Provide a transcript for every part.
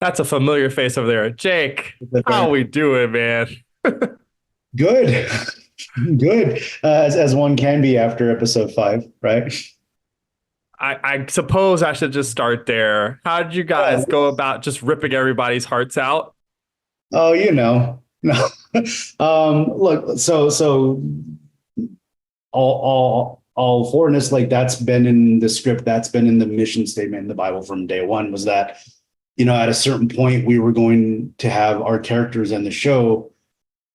That's a familiar face over there. Jake, how we doing, man? Good, good, as one can be after episode 5, right? I suppose I should just start there. How did you guys Oh, go about just ripping everybody's hearts out? oh, no. Look, so all foreigners, like that's been in the script, that's been in the mission statement in the Bible from day one. Was that at a certain point we were going to have our characters and the show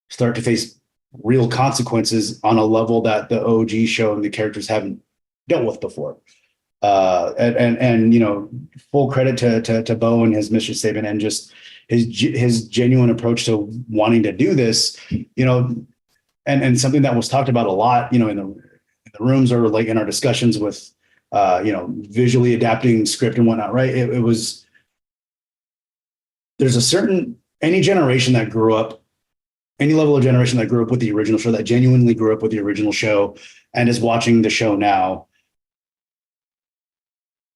start to face real consequences on a level that the OG show and the characters haven't dealt with before. And full credit to Bo and his mission statement and just his genuine approach to wanting to do this, and something that was talked about a lot, in the rooms or like in our discussions with, visually adapting script and whatnot, right? It was, there's a certain, any generation that grew up, any level of generation that grew up with the original show, that genuinely grew up with the original show and is watching the show now,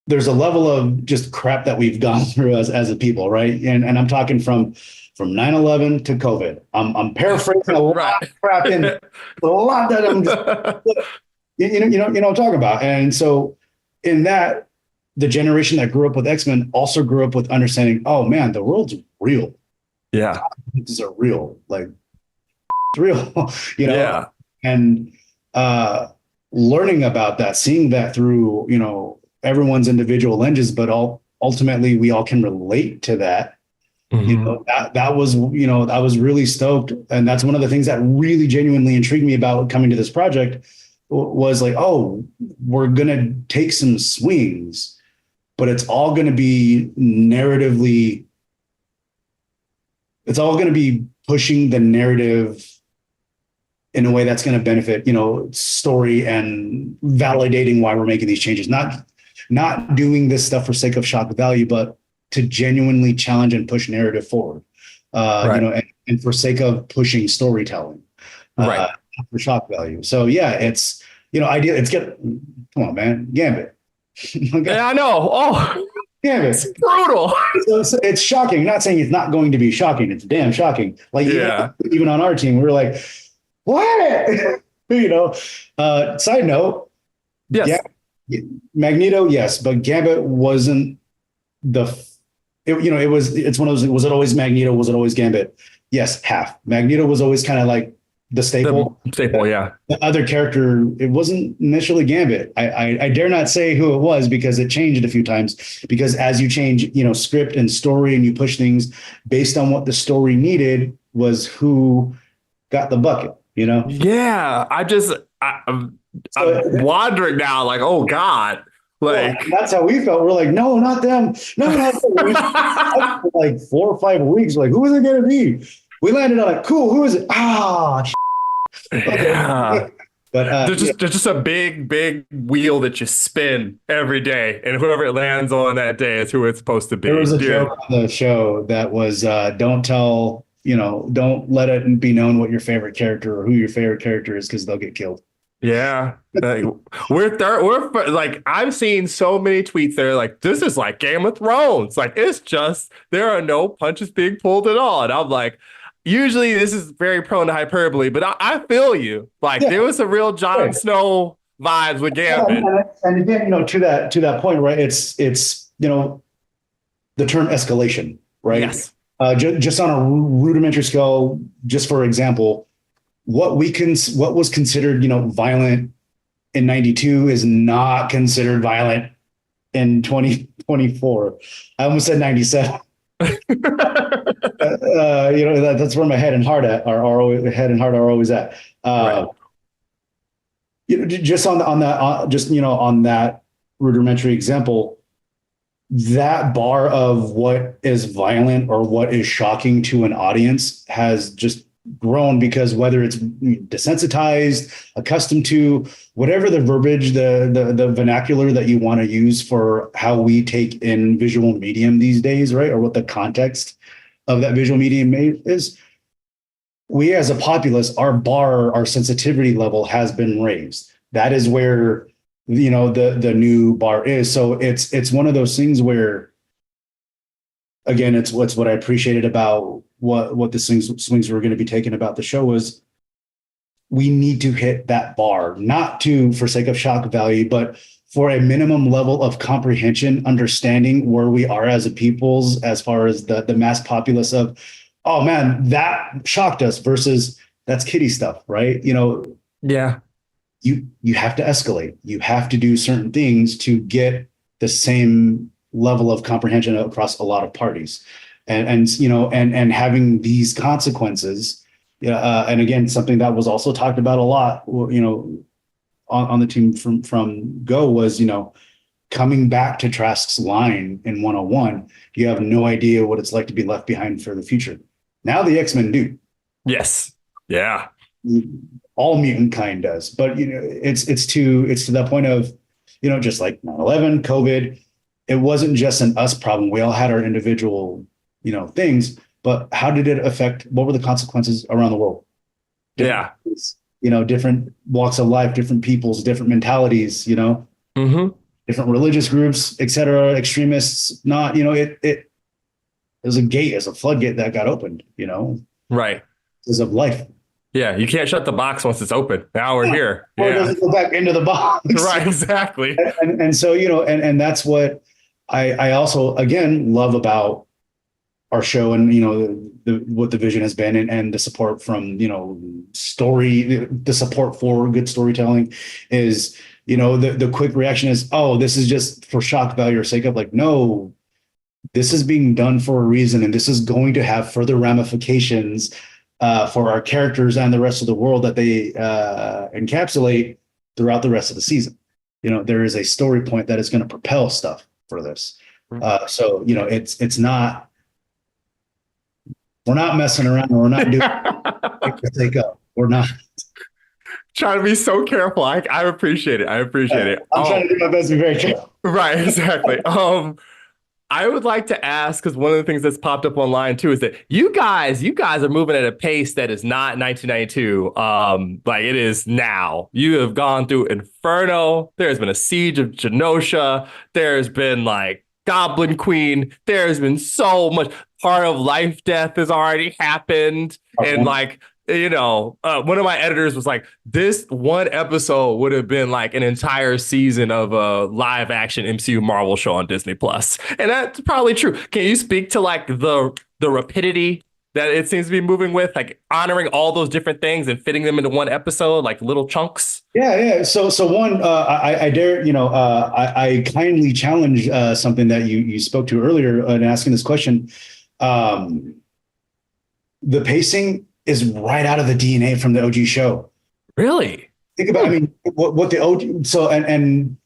there's a level of just crap that we've gone through as a people, right? And I'm talking from 9/11 to COVID. I'm paraphrasing a lot Right. of crap in a lot that I'm just what I'm talking about. And so in that, the generation that grew up with X-Men also grew up with understanding, oh man, the world's real. Yeah. These are real, like it's real, Yeah. and learning about that, seeing that through, everyone's individual lenses, but ultimately we all can relate to that. Mhm. That was, I was really stoked. And that's one of the things that really genuinely intrigued me about coming to this project was like, oh, we're going to take some swings, but it's all going to be narratively, it's all going to be pushing the narrative in a way that's going to benefit, story and validating why we're making these changes. Not doing this stuff for sake of shock value, but to genuinely challenge and push narrative forward. Right. And for sake of pushing storytelling, Right. for shock value. So yeah, it's ideal. It's get come on, man, Gambit. Yeah, I know. Oh, Gambit. it's brutal. It's shocking. Not saying it's not going to be shocking. It's damn shocking. Like Yeah. even on our team, we were like, what? Side note, Yes. Magneto, yes, but Gambit wasn't the. It's one of those. Was it always Magneto? Was it always Gambit? Yes, half. Magneto was always kind of like the The staple. staple, yeah. The other character, it wasn't initially Gambit. I dare not say who it was because it changed a few times. Because as you change, script and story, and you push things based on what the story needed, was who got the bucket. Yeah. I'm So wandering now, like, oh God. well, Like that's how we felt. We're like, no, not them. No, not them. We for like 4 or 5 weeks. Like, who is it going to be? We landed on it. Cool. Who is it? Ah, yeah. okay. But There's just a big wheel that you spin every day, and whoever it lands on that day is who it's supposed to there be, was a dude. joke on the show that was, don't let it be known what your favorite character or who your favorite character is because they'll get killed. Yeah, like, like I've seen so many tweets there, like this is like Game of Thrones, like it's just there are no punches being pulled at all, and I'm like, usually this is very prone to hyperbole, but I feel you. Like Yeah. there was some real Jon Right. Snow vibes with Gambit. And again, to that point, right? It's the term escalation, right? Yes. Just on a rudimentary scale, just for example, what was considered violent in 92 is not considered violent in 2024. I almost said 97. That's where my head and heart are always at. Right. Just on that rudimentary example, that bar of what is violent or what is shocking to an audience has just grown because whether it's desensitized, accustomed to, whatever the verbiage, the vernacular that you want to use for how we take in visual medium these days, right? Or what the context of that visual medium is, we as a populace, our sensitivity level has been raised. That is where the new bar is. So it's one of those things where again, it's what I appreciated about what the swings were going to be taken about the show was we need to hit that bar, not to for sake of shock value, but for a minimum level of comprehension, understanding where we are as a peoples, as far as the mass populace of, oh man, that shocked us versus that's kiddie stuff, right? Yeah. You have to escalate. You have to do certain things to get the same level of comprehension across a lot of parties, and having these consequences. And again, something that was also talked about a lot, on the team from Go was, coming back to Trask's line in 101. You have no idea what it's like to be left behind for the future. Now the X-Men do. Yes. Yeah. All mutant kind does, but it's to that point of, just like 9/11, COVID, it wasn't just an us problem. We all had our individual, things, but how did it affect? What were the consequences around the world? Yeah. Different walks of life, different peoples, different mentalities, Mm-hmm. different religious groups, etc., extremists. Not, it was a gate, as a floodgate that got opened, Right. because of life. Yeah, you can't shut the box once it's open. Now we're here. Or it doesn't go back into the box. Right, exactly. And so, and that's what I also, again, love about our show, and, what the vision has been, and the support from, story, the support for good storytelling is, the quick reaction is, oh, this is just for shock value or sake of, like, no, this is being done for a reason. And this is going to have further ramifications for our characters and the rest of the world that they encapsulate throughout the rest of the season. There is a story point that is going to propel stuff for this. So, it's not, we're not messing around. We're not doing we're not trying to be so careful. I appreciate it. I appreciate it. I'm trying to do my best to be very careful. Right, exactly. I would like to ask, because one of the things that's popped up online too is that you guys are moving at a pace that is not 1992. Like it is now. You have gone through Inferno. There's been a Siege of Genosha. There's been like Goblin Queen. There's been so much. Part of Life Death has already happened. And like, one of my editors was like, this one episode would have been like an entire season of a live action MCU Marvel show on Disney Plus. And that's probably true. Can you speak to like the rapidity that it seems to be moving with, like honoring all those different things and fitting them into one episode, like little chunks? Yeah. So one, I dare, I kindly challenge something that you spoke to earlier in asking this question. The pacing is right out of the DNA from the OG show. Really? Think about, what the OG, so, and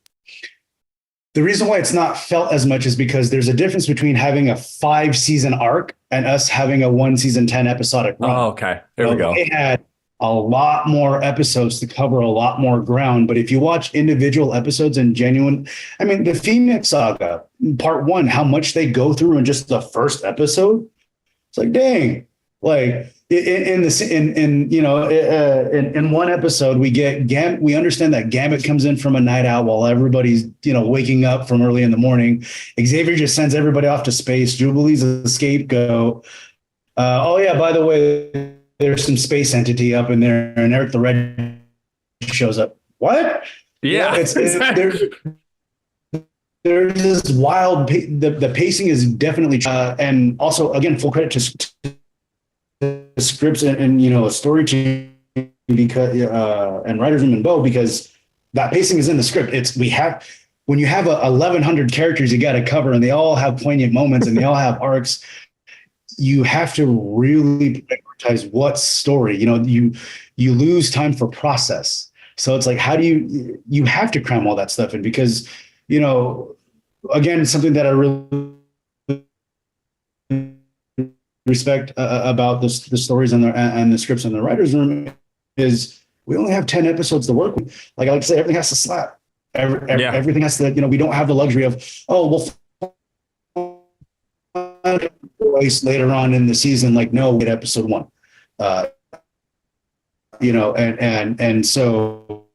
the reason why it's not felt as much is because there's a difference between having a 5-season arc and us having a 1 season, 10 episodic run. Oh, okay. There we go. They had a lot more episodes to cover a lot more ground. But if you watch individual episodes and the Phoenix Saga, part 1, how much they go through in just the first episode, it's like, dang, like in one episode, we understand that Gambit comes in from a night out while everybody's, waking up from early in the morning. Xavier just sends everybody off to space. Jubilee's a scapegoat. Oh yeah, by the way, there's some space entity up in there, and Eric the Red shows up. What? Yeah, there's this wild. The pacing is definitely, and also again, full credit to the scripts and a story team because and writers room and Bo, because that pacing is in the script. When you have 1,100 characters you got to cover, and they all have poignant moments and they all have arcs. You have to really prioritize what story, you lose time for process. So it's like, how do you have to cram all that stuff in, because, again, something that I really respect about the stories and the scripts in the writer's room is we only have 10 episodes to work with. Like I like to say, everything has to slap. Everything has to, we don't have the luxury of, later on in the season, like, no, get episode 1, and so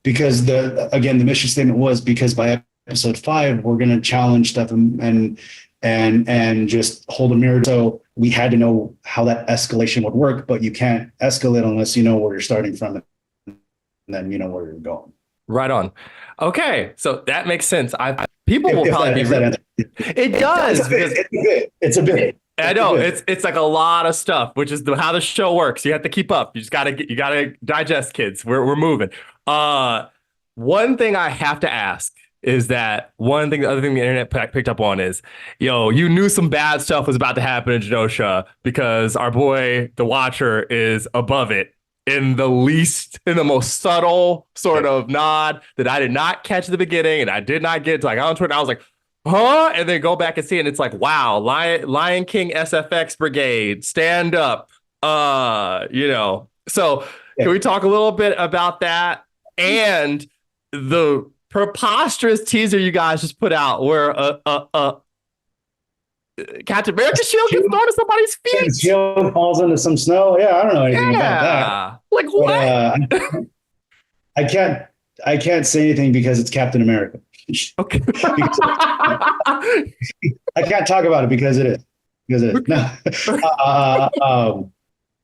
because the mission statement was, because by episode 5, we're going to challenge stuff and just hold a mirror. So we had to know how that escalation would work, but you can't escalate unless you know where you're starting from and then you know where you're going. Right on. Okay, so that makes sense. People will probably be. It does. It's a bit. I know it's like a lot of stuff, which is how the show works. You have to keep up. You just gotta digest, kids. We're moving. One thing I have to ask is that the other thing the internet picked up on is, you knew some bad stuff was about to happen in Genosha because our boy, the Watcher, is above it in the most subtle sort of nod that I did not catch at the beginning, and I did not get to on Twitter. I was like, huh? And then go back and see it, and it's like, wow, Lion King SFX Brigade, stand up. So can we talk a little bit about that and the preposterous teaser you guys just put out where Captain America's shield gets thrown to somebody's feet? His shield falls into some snow. Yeah, I don't know anything about that. Like, what? I can't say anything because it's Captain America. Okay. I can't talk about it because it is. No.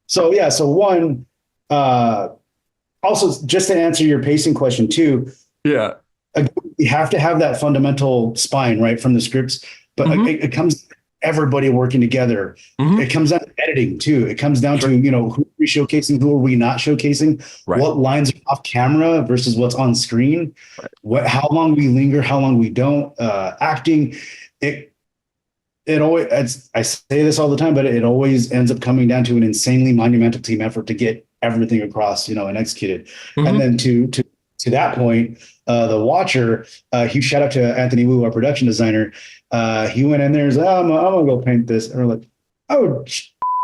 So one, also just to answer your pacing question too. Yeah. You have to have that fundamental spine, right, from the scripts, but it comes everybody working together. It comes down to editing too. It comes down to, who are we showcasing, who are we not showcasing, what lines are off camera versus what's on screen, how long we linger, how long we don't. Acting, it always, I say this all the time, but it always ends up coming down to an insanely monumental team effort to get everything across, and executed. And then to that point, the Watcher, huge shout out to Anthony Wu, our production designer. He went in there and was like, I'm gonna go paint this. And we're like, oh,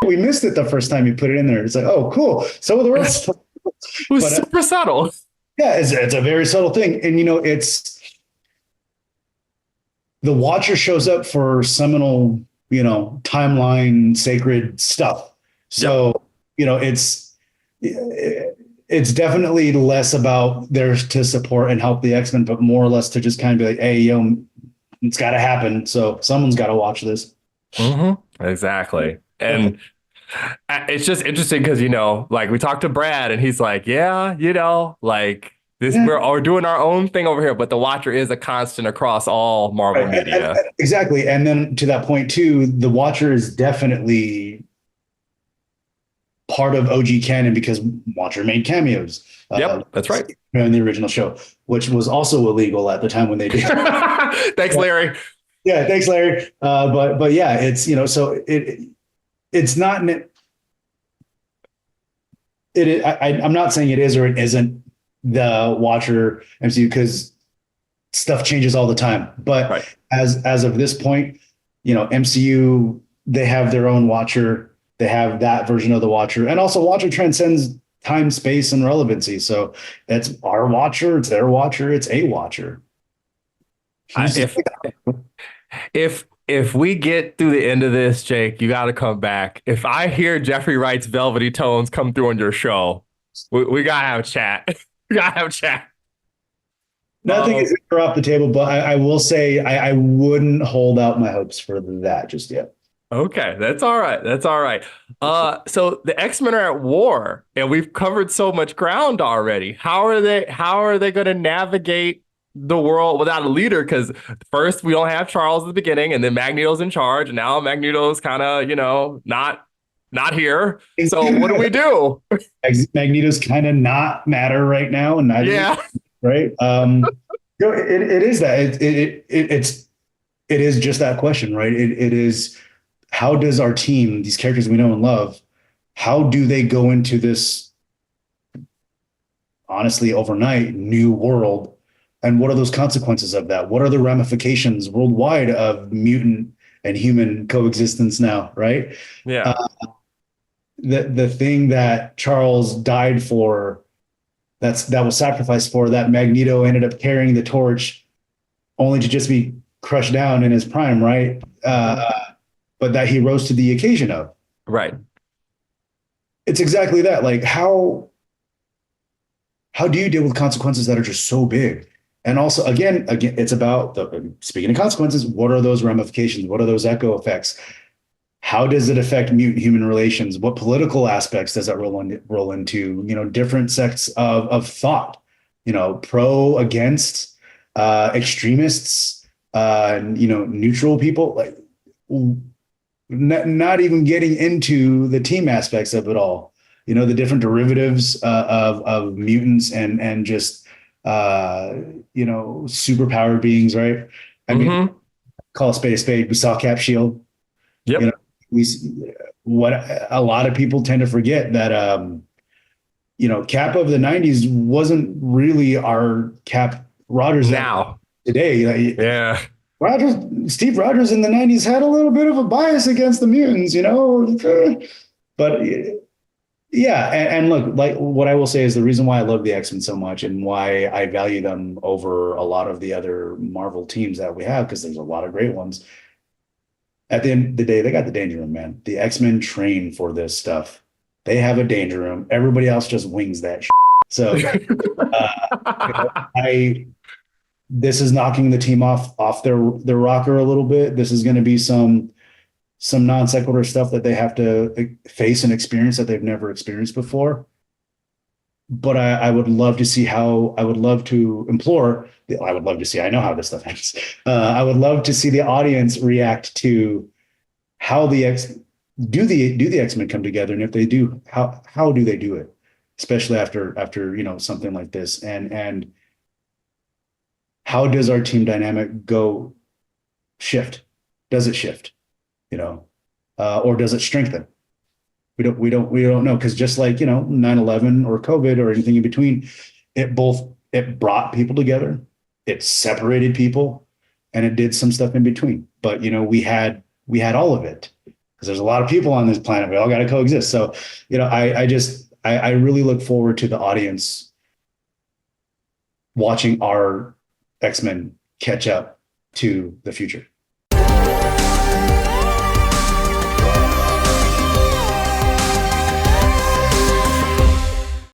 we missed it the first time you put it in there. It's like, oh, cool. So the rest. It was super subtle. Yeah, it's a very subtle thing. And, it's the Watcher shows up for seminal, timeline, sacred stuff. So, it's definitely less about there to support and help the X-Men, but more or less to just kind of be like, hey, it's got to happen. So someone's got to watch this. Exactly. And it's just interesting because, we talked to Brad and he's like, yeah, we're doing our own thing over here, but the Watcher is a constant across all Marvel media. Exactly. And then to that point too, the Watcher is definitely part of OG canon because Watcher made cameos. Yep, that's right. In the original show, which was also illegal at the time when they did. Thanks, Larry. Yeah, thanks, Larry. But yeah, it's so it's not. I'm not saying it is or it isn't the Watcher MCU because stuff changes all the time. But as of this point, MCU, they have their own Watcher. They have that version of the Watcher, and also Watcher transcends time, space, and relevancy. So it's our Watcher, it's their Watcher, it's a Watcher. If we get through the end of this, Jake, you got to come back. If I hear Jeffrey Wright's velvety tones come through on your show, we gotta have a chat. We gotta have a chat. Nothing is off the table, but I will say I wouldn't hold out my hopes for that just yet. Okay, that's all right. That's all right. So the X-Men are at war, and we've covered so much ground already. How are they going to navigate the world without a leader? Because first we don't have Charles at the beginning, and then Magneto's in charge, and now Magneto's kind of not here. So what do we do? Magneto's kind of not matter right now, and right. It is that it is just that question, right? It is. How does our team, these characters we know and love, how do they go into this, honestly, overnight new world? And what are those consequences of that? What are the ramifications worldwide of mutant and human coexistence now, right? Yeah. The thing that Charles died for, that was sacrificed for, that Magneto ended up carrying the torch only to just be crushed down in his prime, right? But that he rose to the occasion of. Right. It's exactly that. Like how do you deal with consequences that are just so big? And also, again, it's about speaking of consequences. What are those ramifications? What are those echo effects? How does it affect mutant human relations? What political aspects does that roll into? Different sects of thought. Pro, against, extremists, neutral people. Like, not even getting into the team aspects of it all. The different derivatives of mutants and just superpower beings, right? I mean, call a spade a spade. We saw Cap Shield. Yep. We what a lot of people tend to forget that Cap of the 90s wasn't really our Cap Rogers now today. Yeah. Steve Rogers in the 90s had a little bit of a bias against the mutants, but yeah. And look, like, what I will say is the reason why I love the X-Men so much and why I value them over a lot of the other Marvel teams that we have, because there's a lot of great ones. At the end of the day, they got the Danger Room, man. The X-Men train for this stuff. They have a Danger Room. Everybody else just wings that shit. So this is knocking the team off their rocker a little bit. This is going to be some non sequitur stuff that they have to face and experience that they've never experienced before. But I would love to see how. I would love to see. I know how this stuff ends. I would love to see the audience react to how the X-Men come together, and if they do, how do they do it, especially after something like this, and how does our team dynamic shift? Does it shift? Or does it strengthen? We don't know, because just like 9/11 or COVID or anything in between, it brought people together, it separated people, and it did some stuff in between. But we had all of it, because there's a lot of people on this planet. We all got to coexist. So I really look forward to the audience watching our X-Men catch up to the future.